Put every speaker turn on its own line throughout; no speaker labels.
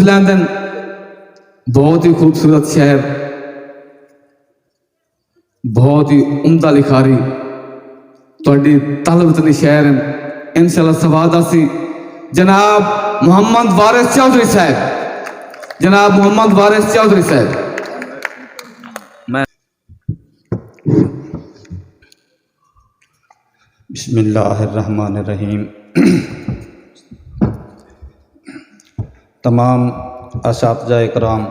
London बहुत ही खूबसूरत शहर, बहुत ही उम्दा लिखारी थोड़ी तलबतनी शहर इंशाल्लाह सवादासी जनाब मोहम्मद वारिस चौधरी साहब, जनाब मोहम्मद वारिस चौधरी साहब।
बिस्मिल्लाहिर्रहमानिर्रहीम। तमाम असातिज़ा इकराम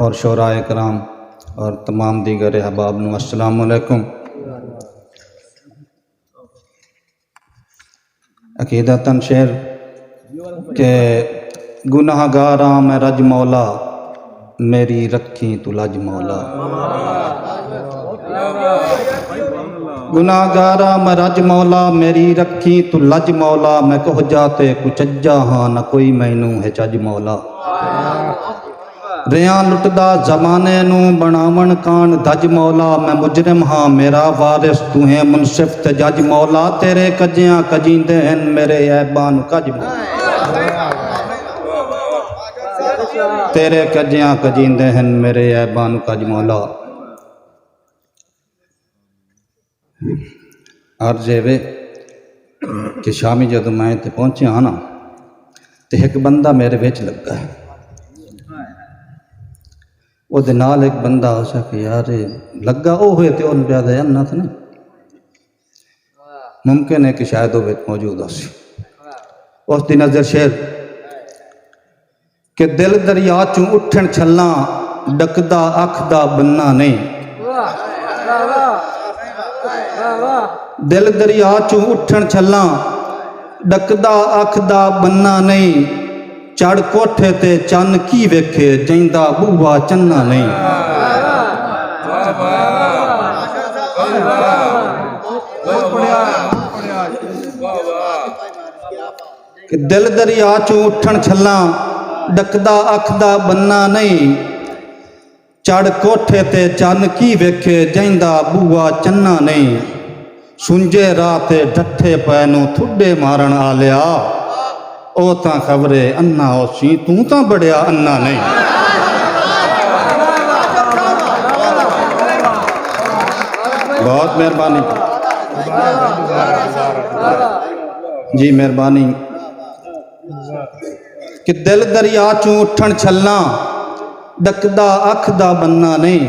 और शोरा इकराम और तमाम दीगर अहबाब नू अस्सलामु अलैकुम। अकीदतन शेर के गुनाहगारा मैं रज मौला, मेरी रखी तू लज मौला। गुनाहगारा मैं रज मौला, मेरी रखी तू लज मौला। मैं कह जाते कुचज्जा हाँ, न कोई मैनू है चज मौला। रियां लुटदा जमाने नू बनावन कान दज मौला। मैं मुजरिम हाँ मेरा वारिस, तू है मुनसिफ ते जज मौला। तेरे कजियां कजींदे हैं मेरे ऐबां नू कज मौला। तेरे कजियां कजींदे हैं मेरे ऐबां नू कज मौला। अर्ज वे कि शामी जदों मैं इत्थे पहुंचा ना तो एक बंदा मेरे विच लगा है। ਉਹਦੇ नाल एक बंदा हो सके यार लगा वो हुए तो उन्हें प्यादा अन्ना तो नहीं मुमकिन है कि शायद वो मौजूद हो। उसकी नजर शेर कि दिल दरिया चों उठन छल्ला, डकदा अख दा बन्ना नहीं। दिल दरिया चों उठन छल्ला, डकदा अख दा बन्ना नहीं। चढ़ कोठे ते चन की वेखे, जैंदा बूहा चन्ना नहीं। दिल दरिया चों उठन छल्ला, डकदा अख दा बन्ना नहीं। चढ़ कोठे ते चन की वेखे, जैंदा बूहा चन्ना नहीं। सुंजे राह ते डठे पैनू थुड्डे मारन आ लिया, ओ तां खबरे अन्ना होसी, तू तां बड़िया अन्ना नहीं। बहुत मेहरबानी जी, मेहरबानी। कि दिल दरिया चों उठन छलना, डकदा अख दा बन्ना नहीं।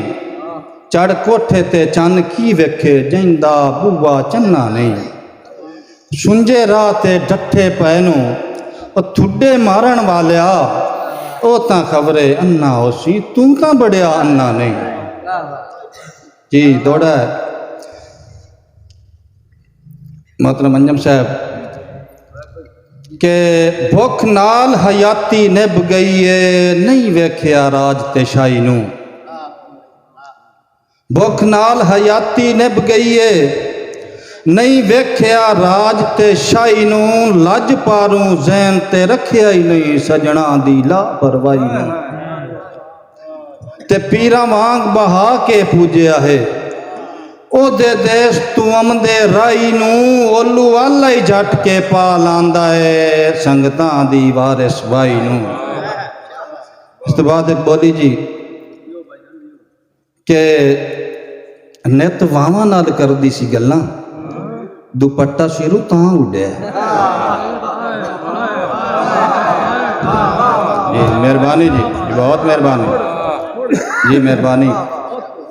चढ़ कोठे ते चन की वेखे, जैंदा बूहा चन्ना नहीं। सुंजे राह ते डठे पैनू थुड्डे मारन वालिया, ओ तां खबरे अन्ना होसी, तू तां बड़िया अन्ना नहीं। जी दौड़ा है मतलब अंजम साहब के भुख नाल हयाती निभ गई है, नहीं वेख्या राज ते शाही नू। भुख नाल हयाती निभ गई है, नहीं वेख्या राज ते शाही नू। लज पारूं जैन ते रखिया ही नहीं, सजना दी लापरवाही नू। ते पीरा वांग बहा के पूजया है, ओदे देश तू अमदे राई नू। ओलू वाला ही जट के पा लांदा है, संगतां दी वारिस बाई नू। इस तो बाद एक बोली जी के नित वावां नाल करदी सी गल्लां, दुपट्टा सिरू तां उड्या। जी मेहरबानी जी, बहुत मेहरबानी जी, मेहरबानी।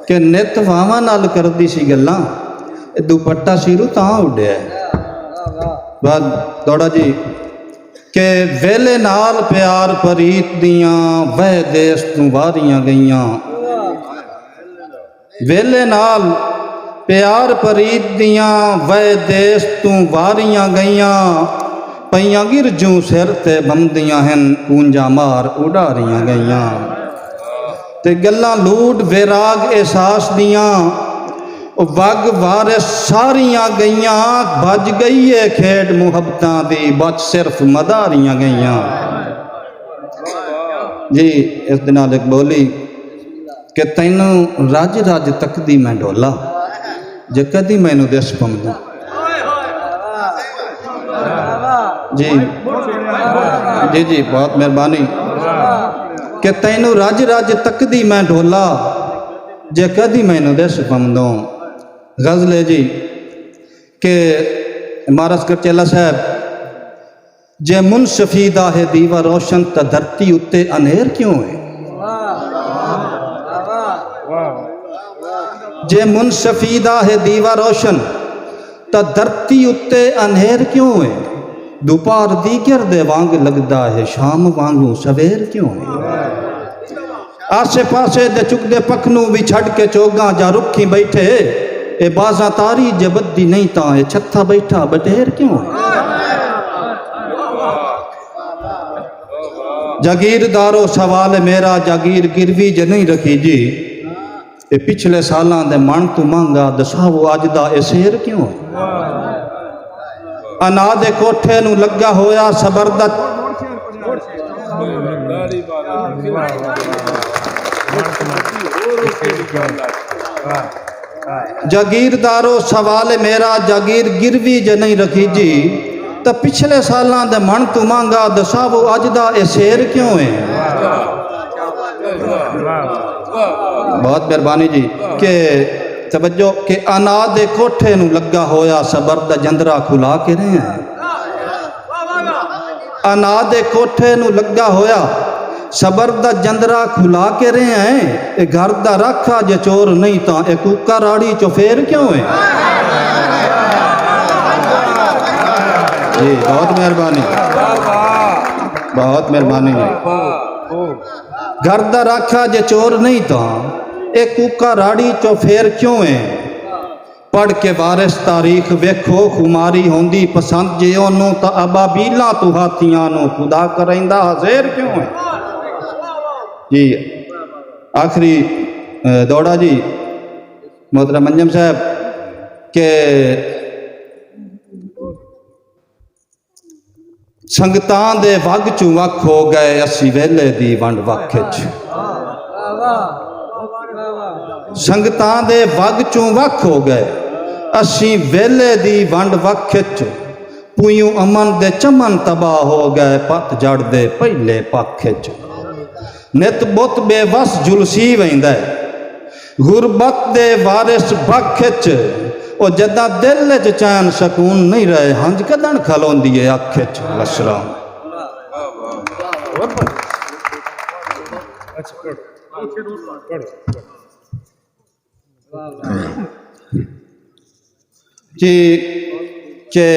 कि नित वावां नाल करदी सी गल्लां, दुपट्टा सिरू तां उड्या। बाद दौड़ा जी कि वेले नाल प्यार परीत दियां, वह देश तू वारियां गईयां। वेले नाल प्यार परीत दियां, वह देश तू वारियां गईयां। पईयां गिरजू सिर ते बमदियां हैं, कूंजा मार उडारियां गईयां। ते गल्लां लूट विराग एहसास दियां, वग वारिस सारियां गईयां। भज गई है खेड मुहब्बतां दी, बच सिर्फ मदारियां गईयां। जी इस दिन एक बोली कि तैनू रज रज तकदी मैं डोला, जे कदी मैनू दिस पमदा। जी जी जी, बहुत मेहरबानी। कि तैनू रज रज तकदी मैं ढोला जे कदी मैनू दस पमदों। गज़ल है जी कि महाराज करचेला साहब, जे मुनशफी दा है दीवा रोशन तो धरती उत्ते अनेर क्यों है। जे मुनशफी दा है दीवा रोशन तो धरती उत्ते अनेर क्यों है। दोपहर दीगर दे वांग लगदा है शाम वांगू सवेर क्यों है। आसे पासे दे चुकदे पखनू भी छड़ के चोगा जा रुखी बैठे ए बाजा तारी जे बद्दी नहीं ता ए छत्था बैठा बटेर क्यों है। जागीरदारो सवाल मेरा जागीर गिरवी ज नहीं रखी जी। ये पिछले सालां दे मन तू मंगा दसावो अज दा ए शेर क्यों है। अना दे कोठे नू लगा होया सबर दा जागीरदारो सवाल मेरा जागीर गिरवी ज नहीं रखी जी। तो पिछले सालां दे मन तू मंगा दसावो अज दा ए शेर क्यों है। बहुत मेहरबानी जी के तवज्जो के अना दे कोठे नू लगा होया सबर दा जंदरा खुला के रहे हैं। अना दे कोठे नू लगा होया सबर दा जंदरा खुला के रहे हैं। ए घर दा राखा जे चोर नहीं ता ए कूका राड़ी चो फेर क्यों है। जी बहुत मेहरबानी, बहुत मेहरबानी जी। घर दा राखा जे चोर नहीं ता ए कूका राड़ी चो फेर क्यों है। पढ़ के वारिस तारीख वेखो खुमारी होंदी पसंद जे ओनू ता अबाबीला तू हाथियां नू खुदा करैंदा हज़ेर क्यों है। जी आखिरी दौड़ा जी मोहतरम मंजम साहब के संगतां दे वग चू वख हो गए असी वेले दी वंड वख च। संगतां दे वग चू वख हो गए असी वेले दी वंड वख च। पुयूं अमन दे चमन तबाह हो गए पत जड़ दे पहले पख च। नित बुत बेवस जुलसी वेंदा गुरबत दे वारिस बख च। ओ जदा दिल च चैन सकून नहीं रहे हंज कदन खलोंदी है अख च। वसलाम। जी के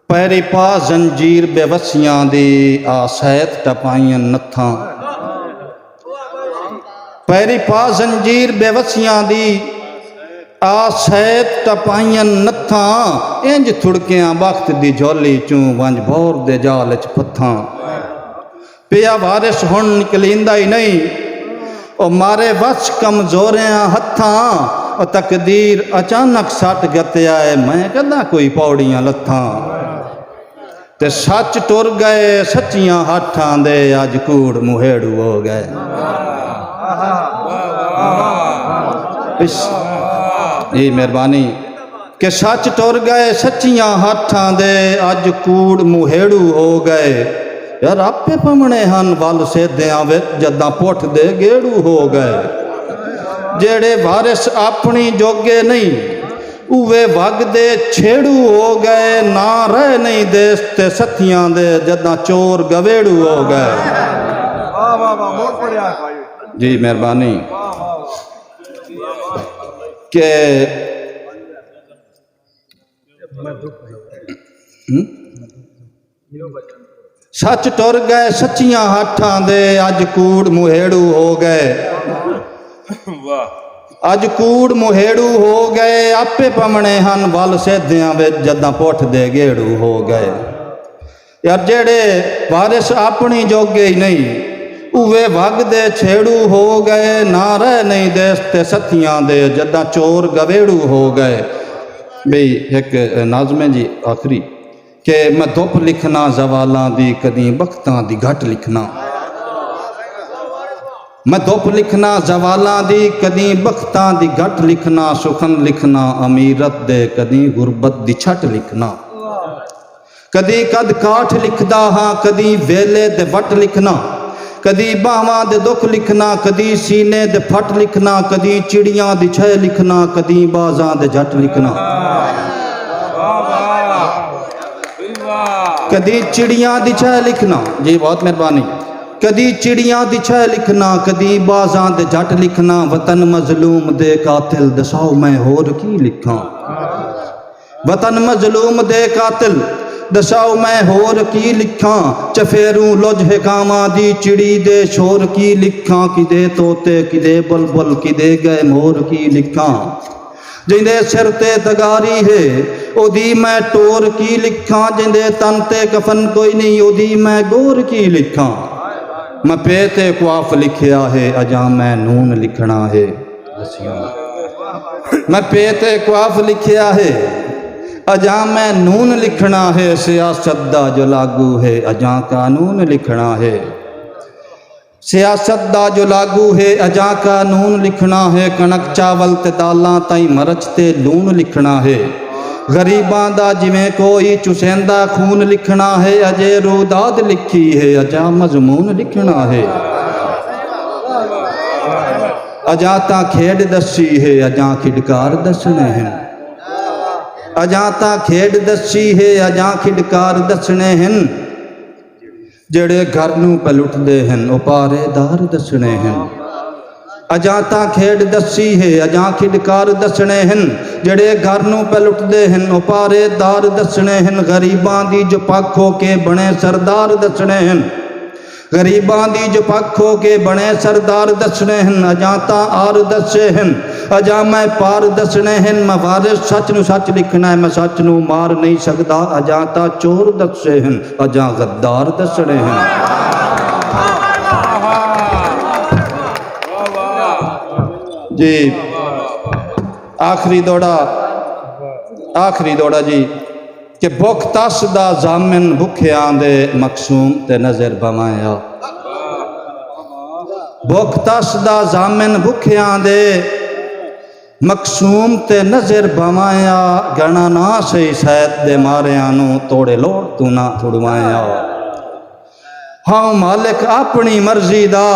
पैरी पा जंजीर बेवसियां दी आसैत टपाइयां नत्थां। पैरी पा जंजीर बेवसियां दी आसैत टपाइयां नत्थां। इंज थुड़कियां वक्त दी झोली चूं वंज भौर दे जाल च पत्थां। पिया वारिस हुण निकलींदा ही नहीं ओ मारे वस कमजोरियां हत्थां। ओ तकदीर अचानक सट गत्या है मैं कदा कोई पौड़ियां लत्थां। ते सच टुर गए सच्चियां हाथां दे अज कूड़ मुहेड़ू हो गए। जी मेहरबानी के सच टुर गए सच्चियां हाथां दे अज कूड़ मुहेड़ू हो गए। यार आपे पमने हन वल सेद्यां विच जदां पुठ दे गेड़ू हो गए। जेड़े वारिस अपनी जोगे नहीं उवे वग दे छेड़ू हो गए। ना रह नहीं देस ते सथियां दे जदां चोर गवेड़ू हो गए। जी मेहरबानी के सच टुर गए सच्चियां हाथां दे अज कूड़ मुहेड़ू हो गए। अज कूड़ मुहेड़ू हो गए आपे पमने हन वल सेद्यां विच जदां पुठ दे गेड़ू हो गए। यार जेड़े वारिस अपनी जोगे ही नहीं उवे वग दे छेड़ू हो गए। ना रह नहीं देस ते सथियां दे जदां चोर गवेड़ू हो गए। बई एक नाज़मे जी आखिरी के मैं धुप लिखना जवालां दी कदी बख्तां दी घट लिखना। मैं धुप लिखना जवालां दी कदी बख्तां दी घट लिखना। सुखन लिखना अमीरत दे कदी गुरबत दी छट लिखना। कदी कद काठ लिखदा हाँ कदी वेले दे वट लिखना। कदी बावां दे दुख लिखना, कदी सीने दे फट लिखना, कदी चिड़ियां दी छह लिखना, कदी बाजां दे जट लिखना। कदी चिड़ियां दी छह लिखना, जी बहुत मेहरबानी। कदी चिड़ियां दी छह लिखना, कदी बाजां दे जट लिखना, वतन मजलूम दे कातिल दसाओ मैं होर की लिखा। वतन मजलूम दे कातिल दसाओ मैं होर की लिखा, चफेरू लुझ कावां दी चिड़ी दे शोर की लिखा, किदे तोते किदे बुलबुल किदे गए मोर की लिखा। जिंदे सिर ते तगारी है ओदी मैं टोर की लिखा, जिंदे तन ते कफन कोई नहीं ओदी मैं गोर की लिखा। मैं पे ते क्वाफ लिखिया है अजा मैं नून लिखना है। मैं पे ते क्वाफ लिखिया है अजा मैं नून लिखना है, सियासत दा जो लागू है अजा कानून लिखना है। सियासत दा जो लागू है अजा कानून लिखना है, कणक चावल ते दालां ताई मरच ते लून लिखना है। गरीबां दा जिवें कोई चुसेंदा खून लिखना है, अजे रूदाद लिखी है अजा मजमून लिखना है। अजा ता खेड दसी है अजा खिडकार दसने हैं, अजा ता खेड दसी है अजा खिडकार दसने हैं। जेड़े घर नूं पलुटदे हैं ओ पारेदार दसने हैं। अजा ता खेड दसी है अजा खिडकार दसने हैं, जेड़े घर नूं पलुटदे हैं ओ पारेदार दसने हैं। गरीबां दी जो पक्ख हो के बने सरदार दसने हैं, गरीबां दी जो पक्ख हो के बने सरदार दसने हैं। अजा ता आर दसे हैं अजा मैं पार दसने हैं, मैं वारिस सच नूं सच लिखना है मैं सच नूं मार नहीं सकदा। अजा ता चोर दसे हैं अजा गद्दार दसने हैं। जी आखिरी दौड़ा जी कि भुख तस दा जामिन भुखियां दे मकसूम ते नजर बवाया। भुख तस दा जामिन भुखियां दे मकसूम ते नजर बवाया, गणा ना सही सैत दे मारियां नूं तोड़े लोड़ तू ना तुड़वाया। हाँ मालिक अपनी मर्जी दा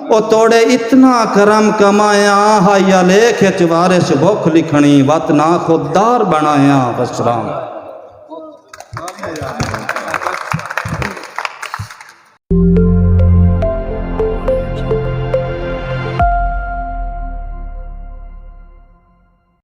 ओ तोड़े इतना करम कमाया, हाया लेख वारिस भुख लिखनी वत ना खुददार बनाया। बसराम।